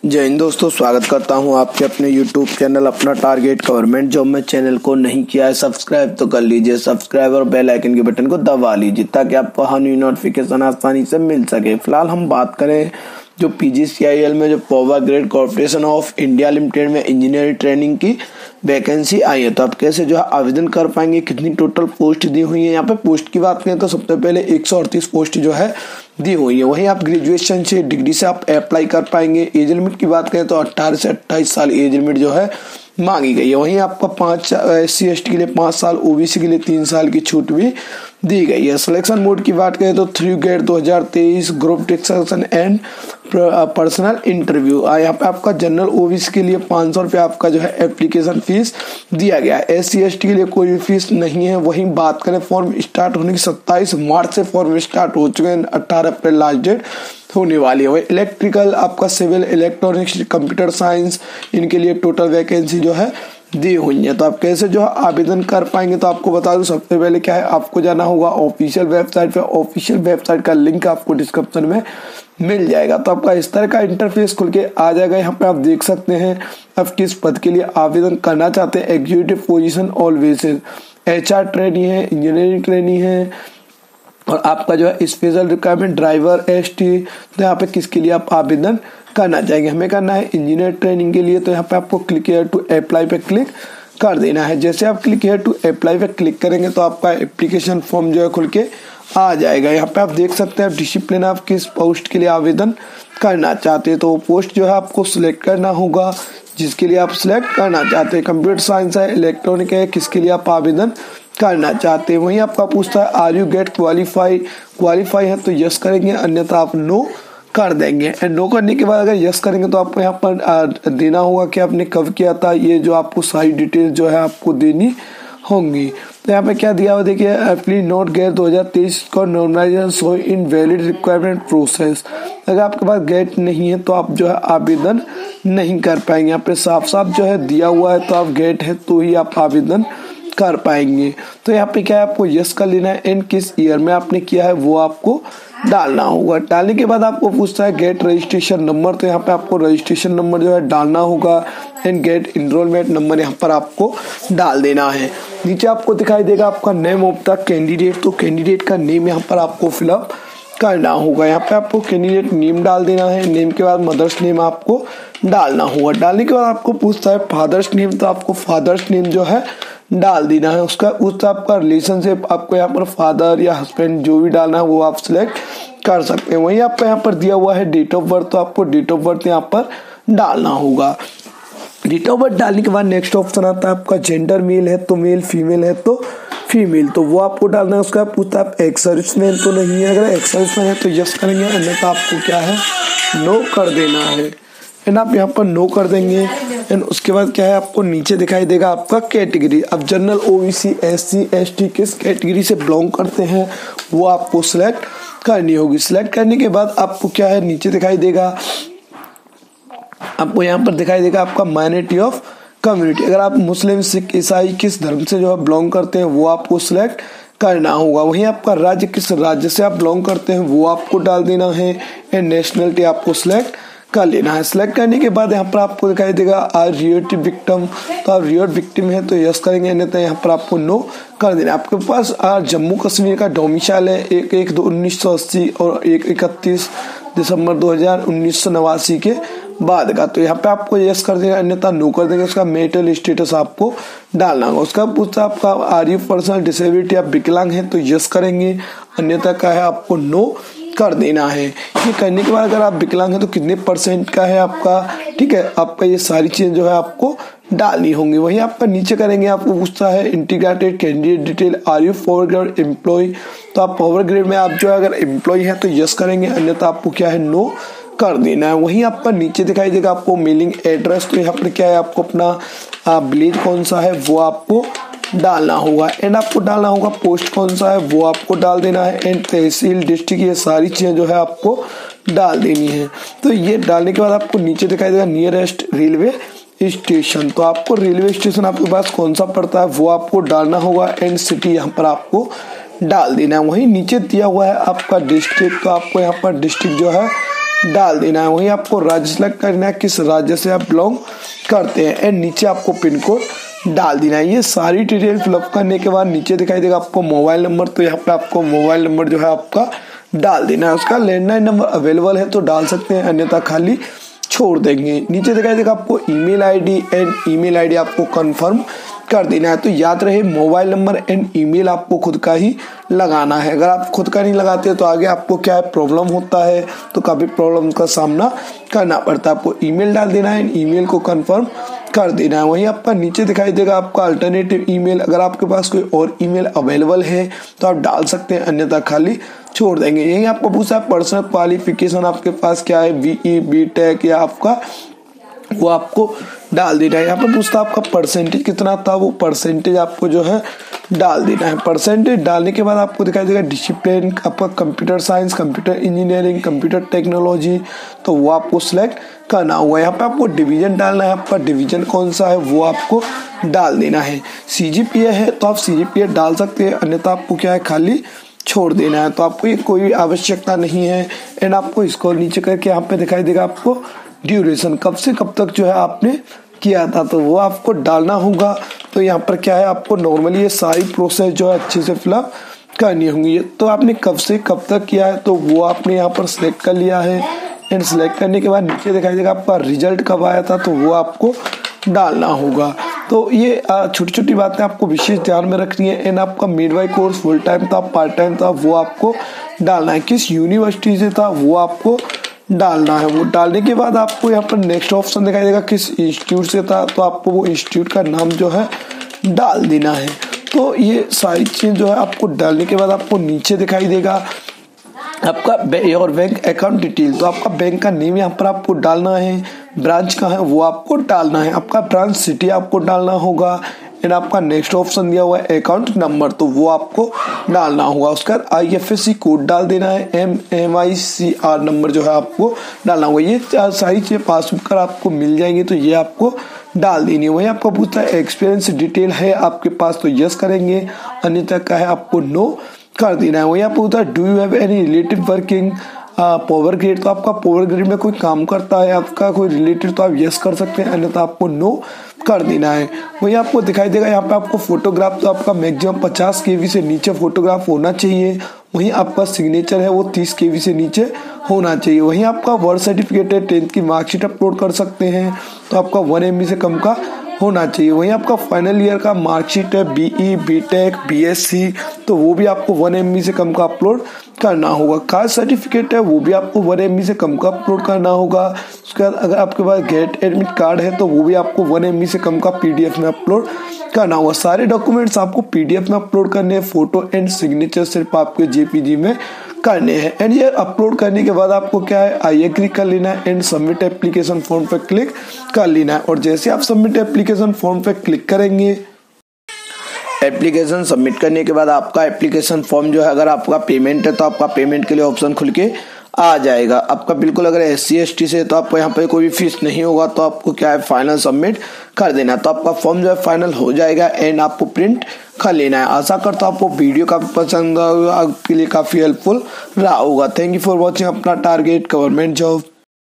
जय हिंद दोस्तों, स्वागत करता हूं आपके अपने YouTube चैनल अपना टारगेट गवर्नमेंट जॉब में। चैनल को नहीं किया है सब्सक्राइब तो कर लीजिए सब्सक्राइब और बेल आइकन के बटन को दबा लीजिए ताकि आपको हर न्यू नोटिफिकेशन आसानी से मिल सके। फिलहाल हम बात करें जो PGCIL में जो power grid corporation of India limited में इंजीनियरिंग ट्रेनिंग की वैकेंसी आई है, तो आप कैसे जो है आवेदन कर पाएंगे, कितनी टोटल पोस्ट दी हुई है। यहाँ पे पोस्ट की बात करें तो सबसे पहले 138 पोस्ट जो है दी हुई है। वहीं आप ग्रेजुएशन से डिग्री से आप अप्लाई कर पाएंगे। एज लिमिट की बात करें तो 18 से 28 साल एज लिमिट जो है मांगी गई है। वहीं आपका 5 SC ST के लिए 5 साल, OBC के लिए 3 साल की छूट भी दी गई है। सिलेक्शन मोड की बात करें तो 3 GATE 2023 group discussion and personal interview. यहाँ पे आपका जनरल OBC के लिए 500 रुपये आपका जो है एप्लीकेशन फीस दिया गया है। SC ST के लिए कोई भी फीस नहीं है। वहीं बात करें फॉर्म स्टार्ट होने की 27 मार्च से फॉर्म स्टार्ट हो चुके हैं, 18 अप्रैल लास्ट डेट होने वाली है। वही इलेक्ट्रिकल, आपका सिविल, इलेक्ट्रॉनिक्स, कंप्यूटर साइंस, इनके लिए टोटल वैकेंसी जो है दी हुई है। तो आप कैसे जो है आवेदन कर पाएंगे, तो आपको बता दूं सबसे पहले क्या है, आपको जाना होगा ऑफिशियल वेबसाइट पे। ऑफिशियल वेबसाइट का लिंक आपको डिस्क्रिप्शन में मिल जाएगा। तो आपका इस तरह का इंटरफेस खुल के आ जाएगा। यहाँ पे आप देख सकते हैं आप किस पद के लिए आवेदन करना चाहते हैं। Executive position always HR trainee है, इंजीनियरिंग ट्रेनी है, और आपका जो है स्पेशल रिक्वायरमेंट ड्राइवर ST। तो यहाँ पे किसके लिए आप आवेदन करना चाहेंगे, हमें करना है इंजीनियर ट्रेनिंग के लिए। तो यहाँ पे आपको क्लिक हियर टू अप्लाई पे क्लिक कर देना है। जैसे आप क्लिक हियर टू अप्लाई पे क्लिक करेंगे तो आपका एप्लीकेशन फॉर्म जो है खुल के आ जाएगा। यहाँ पे आप देख सकते हैं डिसिप्लिन, आप किस पोस्ट के लिए आवेदन करना चाहते हैं। तो पोस्ट जो है आपको सिलेक्ट करना होगा जिसके लिए आप सिलेक्ट करना चाहते हैं। कंप्यूटर साइंस है, इलेक्ट्रॉनिक है, किसके लिए आप आवेदन करना चाहते हैं। वहीं आपका पूछता है आर यू गेट क्वालिफाई है तो यस करेंगे, अन्यथा आप नो कर देंगे। एंड नो करने के बाद अगर यस करेंगे तो आपको यहाँ पर देना होगा कि आपने कब किया था, ये जो आपको सारी डिटेल जो है आपको देनी होंगी। तो यहाँ पे क्या दिया हुआ देखिए, प्लीज नोट गेट 2023 का नॉर्मलाइजेशन सो इन वैलिड रिक्वायरमेंट प्रोसेस। अगर आपके पास गेट नहीं है तो आप जो है आवेदन नहीं कर पाएंगे। यहाँ पे साफ साफ जो है दिया हुआ है, तो आप गेट है तो ही आप आवेदन कर पाएंगे। तो यहाँ पे क्या है, आपको यस कर लेना है एंड किस ईयर में आपने किया है वो आपको डालना होगा। डालने के बाद आपको पूछता है गेट रजिस्ट्रेशन नंबर, तो यहाँ पे आपको रजिस्ट्रेशन नंबर जो है डालना होगा एंड गेट इनरोलमेंट नंबर यहाँ पर आपको डाल देना है। नीचे आपको दिखाई देगा आपका नेम ऑफ द कैंडिडेट, तो कैंडिडेट का नेम यहाँ पर आपको फिलअप करना होगा। यहाँ पे आपको कैंडिडेट नेम डाल देना है। नेम के बाद मदर्स नेम आपको डालना होगा। डालने के बाद आपको पूछता है फादर्स नेम, तो आपको फादर्स नेम जो है डाल देना है। उसका आपका रिलेशनशिप आपको यहाँ पर फादर या हस्बैंड जो भी डालना है वो आप सिलेक्ट कर सकते हैं। वहीं आपका यहाँ पर दिया हुआ है डेट ऑफ बर्थ, तो आपको डेट ऑफ बर्थ यहाँ पर डालना होगा। डेट ऑफ बर्थ डालने के बाद नेक्स्ट ऑप्शन आता है आपका जेंडर, मेल है तो मेल, फीमेल है तो फीमेल, तो वो आपको डालना है। उसका पूछता है एक्स सर्विसमैन तो नहीं है, अगर एक्स सर्विसमैन है तो यस करेंगे, अन्यथा आपको क्या है नो कर देना है। एंड आप यहाँ पर नो कर देंगे। एंड उसके बाद क्या है, आपको नीचे दिखाई देगा आपका कैटेगरी। अब जनरल, OBC, SC ST किस कैटेगरी से बिलोंग करते हैं वो आपको सिलेक्ट करनी होगी। सिलेक्ट करने के बाद आपको क्या है, नीचे दिखाई देगा आपको यहाँ पर दिखाई देगा आपका माइनॉरिटी ऑफ कम्युनिटी। अगर आप मुस्लिम, सिख, ईसाई किस धर्म से जो है बिलोंग करते हैं वो आपको सिलेक्ट करना होगा। वहीं आपका राज्य, किस राज्य से आप बिलोंग करते हैं वो आपको डाल देना है। एंड नेशनलिटी आपको सिलेक्ट कर लेना है। सिलेक्ट करने के बाद यहाँ पर आपको दिखाई देगा आर रियोट विक्टिम, तो आप रियोट विक्टिम है तो यस करेंगे, नहीं तो यहाँ पर आपको नो कर देना। आपके पास जम्मू कश्मीर का डोमिसाइल है 1/1/1980 और 31 दिसंबर 2000 1989 के बाद का, तो यहाँ पे आपको यस कर देगा, अन्यथा नो कर देंगे। उसका मेरिटल स्टेटस आपको डालना होगा। उसका पूछता आपका आर यू पर्सनल डिसेबिलिटी, आप विकलांग है तो यस करेंगे, अन्यथा का है आपको नो कर देना है। ये करने के बाद अगर आप विकलांग हैं तो कितने % का है आपका, ठीक है, आपका ये सारी चीजें जो है आपको डालनी होंगी। वही आपका नीचे करेंगे, आपको पूछता है integrated candidate detail, are you power grade employ, तो आप पावर ग्रेड में आप जो है अगर एम्प्लॉय है तो यस करेंगे, अन्यथा आपको क्या है नो कर देना है। वहीं आपका नीचे दिखाई देगा आपको मेलिंग एड्रेस, तो यहाँ पर क्या है आपको अपना विलेज कौन सा है वो आपको डालना होगा। एंड आपको डालना होगा पोस्ट कौन सा है वो आपको डाल देना है। एंड तहसील, डिस्ट्रिक्ट, ये सारी चीजें जो है आपको डाल देनी है। तो ये डालने के बाद आपको नीचे दिखाई देगा नियरेस्ट रेलवे स्टेशन, तो आपको रेलवे स्टेशन आपके पास कौन सा पड़ता है वो आपको डालना होगा। एंड सिटी यहाँ पर आपको डाल देना है। वहीं नीचे दिया हुआ है आपका डिस्ट्रिक्ट, तो आपको यहाँ पर डिस्ट्रिक्ट जो है डाल देना है। वहीं आपको राज्य सेलेक्ट करना है, किस राज्य से आप बिलोंग करते हैं, एंड नीचे आपको पिन कोड डाल देना है। ये सारी डिटेल फिलअप करने के बाद नीचे दिखाई देगा आपको मोबाइल नंबर, तो यहाँ पे आपको मोबाइल नंबर जो है आपका डाल देना है। उसका लैंडलाइन नंबर अवेलेबल है तो डाल सकते हैं, अन्यथा खाली छोड़ देंगे। नीचे दिखाई देगा आपको email ID, and email ID आपको कंफर्म कर देना है। तो याद रहे मोबाइल नंबर एंड ईमेल आपको खुद का ही लगाना है। अगर आप खुद का नहीं लगाते तो आगे आपको क्या है प्रॉब्लम होता है, तो काफी प्रॉब्लम का सामना करना पड़ता है। आपको ईमेल डाल देना है, ईमेल को कंफर्म कर देना है। वहीं आपका नीचे दिखाई देगा आपका अल्टरनेटिव ईमेल, अगर आपके पास कोई और ईमेल अवेलेबल है तो आप डाल सकते हैं, अन्यथा खाली छोड़ देंगे। यही आपको पूछा पर्सनल क्वालिफिकेशन आपके पास क्या है, बीई बीटेक या आपका, वो आपको डाल देना है। यहाँ पे पूछता है आपका परसेंटेज कितना था, वो परसेंटेज आपको जो है डाल देना है। परसेंटेज डालने के बाद आपको दिखाई देगा डिसिप्लिन आपका computer science, computer engineering, computer technology, तो वो आपको सिलेक्ट करना होगा। यहाँ पे आपको डिवीजन डालना है, आपका डिवीजन कौन सा है वो आपको डाल देना है। सीजीपीए है तो आप सीजीपीए डाल सकते हैं, अन्यथा आपको क्या है खाली छोड़ देना है। तो आपको ये कोई आवश्यकता नहीं है। एंड आपको इसको नीचे करके यहाँ पे दिखाई देगा आपको ड्यूरेशन, कब से कब तक जो है आपने किया था, तो वो आपको डालना होगा। तो यहाँ पर क्या है आपको नॉर्मली ये सारी प्रोसेस जो है अच्छे से फिलअप करनी होंगी। तो आपने कब से कब तक किया है तो वो आपने यहाँ पर सिलेक्ट कर लिया है। एंड सिलेक्ट करने के बाद नीचे दिखाई देगा आपका रिजल्ट कब आया था, तो वो आपको डालना होगा। तो ये छोटी छोटी बातें आपको विशेष ध्यान में रखनी है। एंड आपका मिडवाइफ कोर्स फुल टाइम था, पार्ट टाइम था, वो आपको डालना है। किस यूनिवर्सिटी से था वो आपको डालना है। वो डालने के बाद आपको यहाँ पर नेक्स्ट ऑप्शन दिखाई देगा किस इंस्टीट्यूट से था, तो आपको वो इंस्टीट्यूट का नाम जो है डाल देना है। तो ये सारी चीज जो है आपको डालने के बाद आपको नीचे दिखाई देगा आपका और बैंक अकाउंट डिटेल, तो आपका बैंक का नेम यहाँ पर आपको डालना है, ब्रांच का है वो आपको डालना है, आपका ब्रांच सिटी आपको डालना होगा। एंड आपका नेक्स्ट ऑप्शन दिया हुआ है अकाउंट नंबर, तो वो आपको डालना होगा। उसका IFSC कोड डाल देना है, MICR नंबर जो है आपको डालना होगा। ये सारी चीजें पासबुक कर आपको मिल जाएंगी, तो ये आपको डाल देनी है। वही आपको पूछता है एक्सपीरियंस डिटेल है आपके पास, तो यस करेंगे, अन्यथा का है आपको नो कर देना है। वही आपको पूछता है do you have any relative working power grid, तो आपका पावर ग्रिड में कोई काम करता है आपका कोई रिलेटेड, तो आप यस कर सकते हैं, अन्यथा आपको नो कर देना है। वही आपको दिखाई देगा यहाँ पे आपको फोटोग्राफ, तो आपका मैक्सिमम 50 KB से नीचे फोटोग्राफ होना चाहिए। वहीं आपका सिग्नेचर है वो 30 KB से नीचे होना चाहिए। वहीं आपका बर्थ सर्टिफिकेट है, 10th की मार्कशीट अपलोड कर सकते हैं, तो आपका 1 MB से कम का होना चाहिए। वहीं आपका फाइनल ईयर का मार्कशीट है, BE बीटेक BSc, तो वो भी आपको 1 MB से कम का अपलोड करना होगा। कास्ट सर्टिफिकेट है वो भी आपको 1 MB से कम का अपलोड करना होगा। उसके बाद अगर आपके पास गेट एडमिट कार्ड है तो वो भी आपको 1 MB से कम का PDF में अपलोड करना होगा। सारे डॉक्यूमेंट्स आपको PDF में अपलोड करने हैं, फोटो एंड सिग्नेचर सिर्फ आपके JPG में करने हैं। एंड ये अपलोड करने के बाद आपको क्या है आई एग्री कर लेना है एंड सबमिट एप्लीकेशन फॉर्म पे क्लिक कर लेना है। और जैसे आप सबमिट एप्लीकेशन फॉर्म पे क्लिक करेंगे, एप्लीकेशन सबमिट करने के बाद आपका एप्लीकेशन फॉर्म जो है, अगर आपका पेमेंट है तो आपका पेमेंट के लिए ऑप्शन खुल के आ जाएगा। आपका बिल्कुल अगर SC ST से तो आपको यहाँ पे कोई भी फीस नहीं होगा, तो आपको क्या है फाइनल सबमिट कर देना, तो आपका फॉर्म जो है फाइनल हो जाएगा एंड आपको प्रिंट कर लेना है। आशा करता हूँ आपको वीडियो काफी पसंद होगा, आपके लिए काफी हेल्पफुल रहा होगा। थैंक यू फॉर वॉचिंग अपना टारगेट गवर्नमेंट जॉब।